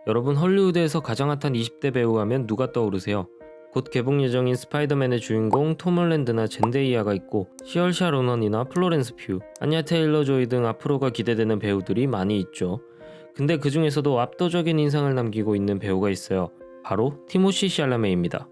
여러분, 헐리우드에서 가장 핫한 20대 배우 하면 누가 떠오르세요? 곧 개봉 예정인 스파이더맨의 주인공 톰 홀랜드나 젠데이아가 있고 시얼샤 로넌이나 플로렌스 퓨, 아냐 테일러 조이 등 앞으로가 기대되는 배우들이 많이 있죠. 근데 그 중에서도 압도적인 인상을 남기고 있는 배우가 있어요. 바로 티모시 샬라메입니다.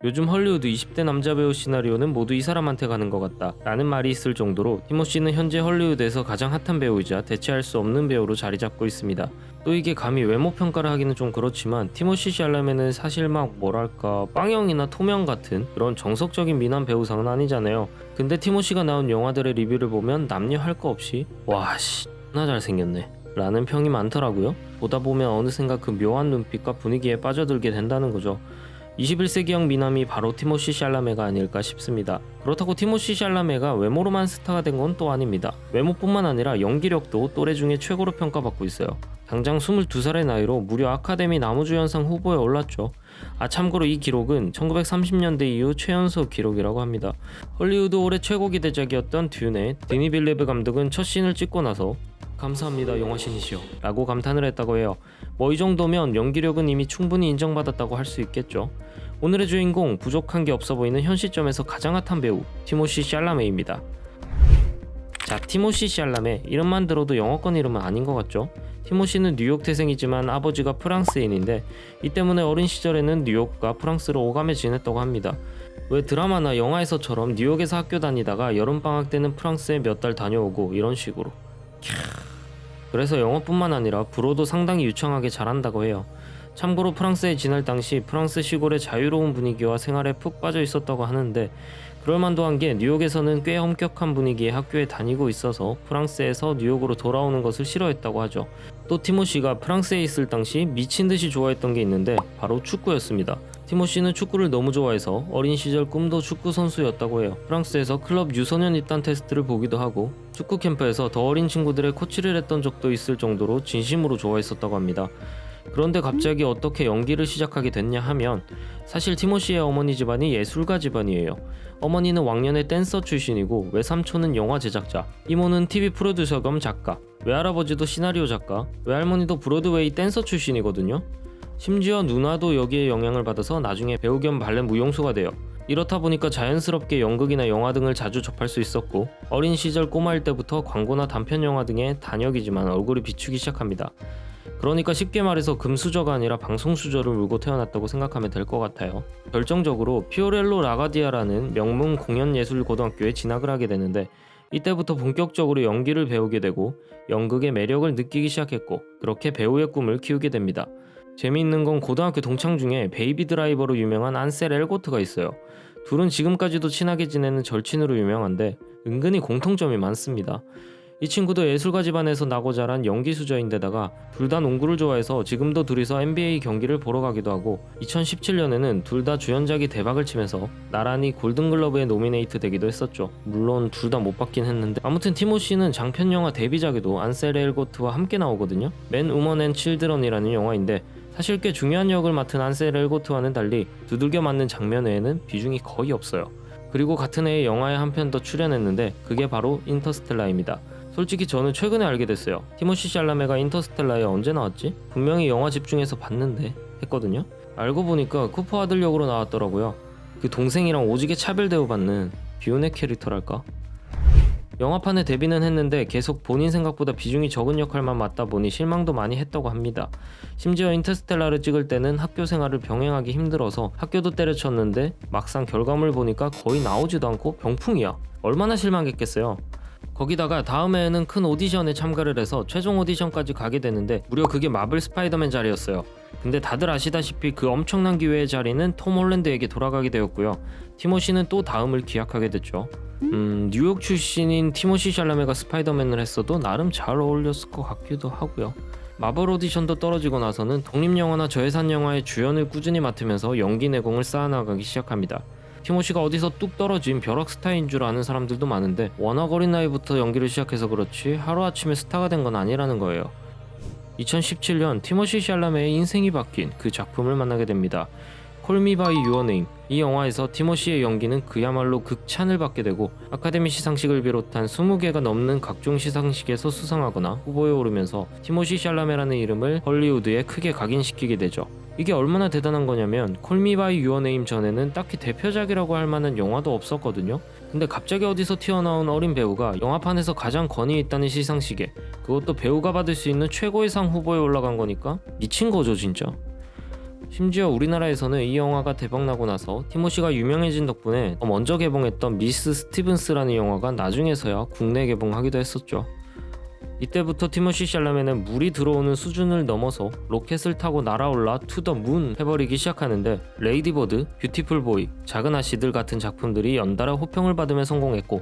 요즘 헐리우드 20대 남자 배우 시나리오는 모두 이 사람한테 가는 것 같다 라는 말이 있을 정도로 티모시는 현재 헐리우드에서 가장 핫한 배우이자 대체할 수 없는 배우로 자리 잡고 있습니다. 또 이게 감히 외모 평가를 하기는 좀 그렇지만 티모시 샬라메는 사실 막 뭐랄까 빵형이나 톰형 같은 그런 정석적인 미남 배우상은 아니잖아요. 근데 티모시가 나온 영화들의 리뷰를 보면 남녀 할 거 없이 와씨 나 잘생겼네 라는 평이 많더라고요. 보다 보면 어느샌가 그 묘한 눈빛과 분위기에 빠져들게 된다는 거죠. 21세기형 미남이 바로 티모시 샬라메가 아닐까 싶습니다. 그렇다고 티모시 샬라메가 외모로만 스타가 된 건 또 아닙니다. 외모뿐만 아니라 연기력도 또래 중에 최고로 평가받고 있어요. 당장 22살의 나이로 무려 아카데미 나무주연상 후보에 올랐죠. 참고로 이 기록은 1930년대 이후 최연소 기록이라고 합니다. 헐리우드 올해 최고 기대작이었던 듄의 데니 빌레브 감독은 첫 씬을 찍고 나서 감사합니다 영화신이시여 라고 감탄을 했다고 해요. 뭐 이 정도면 연기력은 이미 충분히 인정받았다고 할 수 있겠죠. 오늘의 주인공, 부족한 게 없어 보이는 현 시점에서 가장 핫한 배우 티모시 샬라메입니다. 자, 티모시 샬라메 이름만 들어도 영어권 이름은 아닌 것 같죠? 티모시는 뉴욕 태생이지만 아버지가 프랑스인인데 이 때문에 어린 시절에는 뉴욕과 프랑스를 오가며 지냈다고 합니다. 왜 드라마나 영화에서처럼 뉴욕에서 학교 다니다가 여름방학 때는 프랑스에 몇 달 다녀오고 이런 식으로. 그래서 영어뿐만 아니라 불어도 상당히 유창하게 잘한다고 해요. 참고로 프랑스에 지낼 당시 프랑스 시골의 자유로운 분위기와 생활에 푹 빠져 있었다고 하는데 그럴만도 한 게 뉴욕에서는 꽤 엄격한 분위기의 학교에 다니고 있어서 프랑스에서 뉴욕으로 돌아오는 것을 싫어했다고 하죠. 또 티모시가 프랑스에 있을 당시 미친듯이 좋아했던 게 있는데 바로 축구였습니다. 티모시는 축구를 너무 좋아해서 어린 시절 꿈도 축구 선수였다고 해요. 프랑스에서 클럽 유소년 입단 테스트를 보기도 하고 축구 캠프에서 더 어린 친구들의 코치를 했던 적도 있을 정도로 진심으로 좋아했었다고 합니다. 그런데 갑자기 어떻게 연기를 시작하게 됐냐 하면 사실 티모시의 어머니 집안이 예술가 집안이에요. 어머니는 왕년에 댄서 출신이고 외삼촌은 영화 제작자, 이모는 TV 프로듀서 겸 작가, 외할아버지도 시나리오 작가, 외할머니도 브로드웨이 댄서 출신이거든요. 심지어 누나도 여기에 영향을 받아서 나중에 배우 겸 발레 무용수가 돼요. 이렇다 보니까 자연스럽게 연극이나 영화 등을 자주 접할 수 있었고 어린 시절 꼬마일 때부터 광고나 단편 영화 등의 단역이지만 얼굴이 비추기 시작합니다. 그러니까 쉽게 말해서 금수저가 아니라 방송수저를 물고 태어났다고 생각하면 될 것 같아요. 결정적으로 피오렐로 라가디아라는 명문 공연예술고등학교에 진학을 하게 되는데 이때부터 본격적으로 연기를 배우게 되고 연극의 매력을 느끼기 시작했고 그렇게 배우의 꿈을 키우게 됩니다. 재미있는 건 고등학교 동창 중에 베이비 드라이버로 유명한 안셀 엘고트가 있어요. 둘은 지금까지도 친하게 지내는 절친으로 유명한데 은근히 공통점이 많습니다. 이 친구도 예술가 집안에서 나고 자란 연기 수저인데다가 둘 다 농구를 좋아해서 지금도 둘이서 NBA 경기를 보러 가기도 하고 2017년에는 둘 다 주연작이 대박을 치면서 나란히 골든글러브에 노미네이트 되기도 했었죠. 물론 둘 다 못 받긴 했는데 아무튼 티모시는 장편 영화 데뷔작에도 안셀 엘고트와 함께 나오거든요. 맨 우먼 앤 칠드런이라는 영화인데 사실 꽤 중요한 역을 맡은 안셀 엘고트와는 달리 두들겨 맞는 장면 외에는 비중이 거의 없어요. 그리고 같은 해에 영화에 한 편 더 출연했는데 그게 바로 인터스텔라입니다. 솔직히 저는 최근에 알게 됐어요. 티모시 샬라메가 인터스텔라에 언제 나왔지? 분명히 영화 집중해서 봤는데 했거든요. 알고 보니까 쿠퍼 아들 역으로 나왔더라고요. 그 동생이랑 오지게 차별 대우받는 비운의 캐릭터랄까? 영화판에 데뷔는 했는데 계속 본인 생각보다 비중이 적은 역할만 맡다 보니 실망도 많이 했다고 합니다. 심지어 인터스텔라를 찍을 때는 학교 생활을 병행하기 힘들어서 학교도 때려쳤는데 막상 결과물 보니까 거의 나오지도 않고 병풍이야. 얼마나 실망했겠어요. 거기다가 다음 해에는 큰 오디션에 참가를 해서 최종 오디션까지 가게 되는데 무려 그게 마블 스파이더맨 자리였어요. 근데 다들 아시다시피 그 엄청난 기회의 자리는 톰 홀랜드에게 돌아가게 되었고요. 티모시는 또 다음을 기약하게 됐죠. 뉴욕 출신인 티모시 샬라메가 스파이더맨을 했어도 나름 잘 어울렸을 것 같기도 하고요. 마블 오디션도 떨어지고 나서는 독립영화나 저예산 영화의 주연을 꾸준히 맡으면서 연기 내공을 쌓아나가기 시작합니다. 티모시가 어디서 뚝 떨어진 벼락 스타인 줄 아는 사람들도 많은데 워낙 어린 나이부터 연기를 시작해서 그렇지 하루아침에 스타가 된 건 아니라는 거예요. 2017년 티모시 샬라메의 인생이 바뀐 그 작품을 만나게 됩니다. 콜 미 바이 유어 네임. 이 영화에서 티모시의 연기는 그야말로 극찬을 받게 되고 아카데미 시상식을 비롯한 20개가 넘는 각종 시상식에서 수상하거나 후보에 오르면서 티모시 샬라메라는 이름을 헐리우드에 크게 각인시키게 되죠. 이게 얼마나 대단한 거냐면 콜 미 바이 유어 네임 전에는 딱히 대표작이라고 할 만한 영화도 없었거든요. 근데 갑자기 어디서 튀어나온 어린 배우가 영화판에서 가장 권위 있다는 시상식에, 그것도 배우가 받을 수 있는 최고의 상 후보에 올라간 거니까 미친 거죠 진짜. 심지어 우리나라에서는 이 영화가 대박나고 나서 티모시가 유명해진 덕분에 더 먼저 개봉했던 미스 스티븐스라는 영화가 나중에서야 국내 개봉하기도 했었죠. 이때부터 티모시 샬라메는 물이 들어오는 수준을 넘어서 로켓을 타고 날아올라 투 더 문 해버리기 시작하는데, 레이디 버드, 뷰티풀 보이, 작은 아씨들 같은 작품들이 연달아 호평을 받으며 성공했고,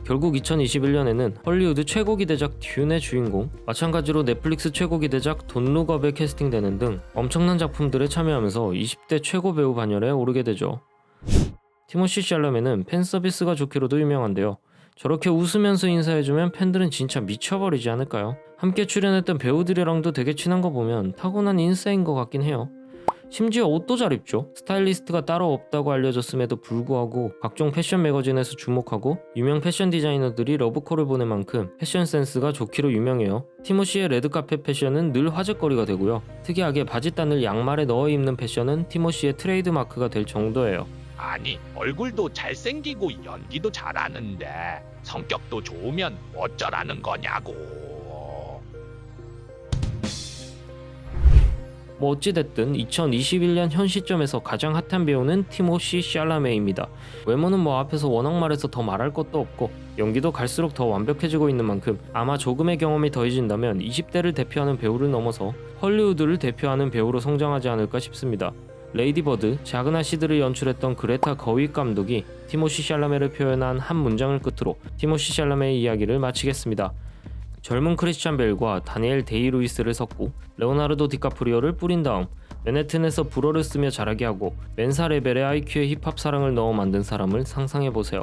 결국 2021년에는 헐리우드 최고 기대작 듄의 주인공, 마찬가지로 넷플릭스 최고 기대작 돈 룩업에 캐스팅되는 등 엄청난 작품들에 참여하면서 20대 최고 배우 반열에 오르게 되죠. 티모시 샬라메는 팬 서비스가 좋기로도 유명한데요. 저렇게 웃으면서 인사해주면 팬들은 진짜 미쳐버리지 않을까요? 함께 출연했던 배우들이랑도 되게 친한 거 보면 타고난 인싸인 것 같긴 해요. 심지어 옷도 잘 입죠. 스타일리스트가 따로 없다고 알려졌음에도 불구하고 각종 패션 매거진에서 주목하고 유명 패션 디자이너들이 러브콜을 보낼 만큼 패션 센스가 좋기로 유명해요. 티모시의 레드카펫 패션은 늘 화제거리가 되고요. 특이하게 바지단을 양말에 넣어 입는 패션은 티모시의 트레이드 마크가 될 정도예요. 아니, 얼굴도 잘생기고 연기도 잘하는데 성격도 좋으면 어쩌라는 거냐고. 뭐 어찌됐든 2021년 현 시점에서 가장 핫한 배우는 티모시 샬라메입니다. 외모는 뭐 앞에서 워낙 말해서 더 말할 것도 없고 연기도 갈수록 더 완벽해지고 있는 만큼 아마 조금의 경험이 더해진다면 20대를 대표하는 배우를 넘어서 헐리우드를 대표하는 배우로 성장하지 않을까 싶습니다. 레이디 버드, 작은 아씨들을 연출했던 그레타 거윅 감독이 티모시 샬라메를 표현한 한 문장을 끝으로 티모시 샬라메의 이야기를 마치겠습니다. 젊은 크리스찬 벨과 다니엘 데이루이스를 섞고 레오나르도 디카프리오를 뿌린 다음 맨해튼에서 불어를 쓰며 자라게 하고 멘사 레벨의 IQ에 힙합 사랑을 넣어 만든 사람을 상상해보세요.